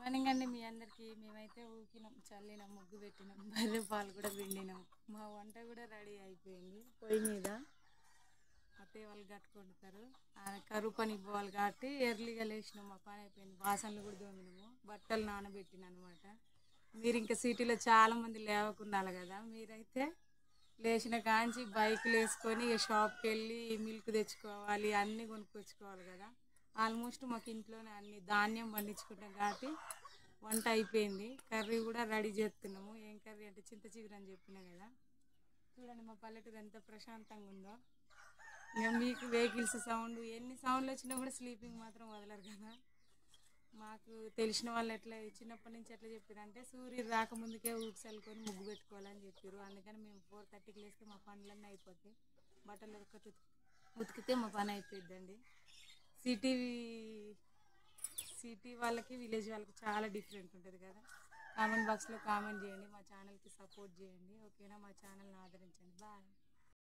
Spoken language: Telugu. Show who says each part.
Speaker 1: మార్నింగ్ అండి మీ అందరికీ. మేమైతే ఊకినాం, చల్లినాం, ముగ్గు పెట్టినాం, బర్రె పాలు కూడా పిండినాం. మా వంట కూడా రెడీ అయిపోయింది. పొయ్యి మీద అత్తయ్య వాళ్ళు కట్టుకుంటారు. కరువు పనికి పోవాలి కాబట్టి ఎర్లీగా లేచినాం. మా పని అయిపోయింది. వాసనలు కూడా దోమినాము, బట్టలు నానబెట్టిన అనమాట. మీరు ఇంకా సిటీలో చాలామంది లేవకుండాలి కదా. మీరైతే లేచిన కాంచి బైకులు వేసుకొని షాప్కి వెళ్ళి మిల్క్ తెచ్చుకోవాలి, అన్నీ కొనుక్కొచ్చుకోవాలి కదా. ఆల్మోస్ట్ మాకు ఇంట్లోనే అన్ని ధాన్యం పండించుకుంటాం కాబట్టి వంట అయిపోయింది. కర్రీ కూడా రెడీ చేస్తున్నాము. ఏం కర్రీ అంటే చింత చిగురు అని చెప్పినా కదా. చూడండి మా పల్లెటూరు ఎంత ప్రశాంతంగా ఉందో. ఇంకా మీకు వెహికల్స్ సౌండ్ ఎన్ని సౌండ్లు వచ్చినా కూడా స్లీపింగ్ మాత్రం వదలరు కదా. మాకు తెలిసిన వాళ్ళు ఎట్లా చిన్నప్పటి నుంచి ఎట్లా చెప్పారు అంటే సూర్యుడు రాకముందుకే ఊకి చల్లుకొని ముగ్గు పెట్టుకోవాలని చెప్పారు. అందుకని మేము 4:30కి లేస్తే మా పనులన్నీ అయిపోతాయి. బట్టలు ఉతికితే మా పని అయిపోయిద్దండి. సిటీ సిటీ వాళ్ళకి విలేజ్ వాళ్ళకి చాలా డిఫరెంట్ ఉంటుంది కదా. కామెంట్ బాక్స్లో కామెంట్ చేయండి, మా ఛానల్కి సపోర్ట్ చేయండి. ఓకేనా, మా ఛానల్ని ఆదరించండి. బాయ్.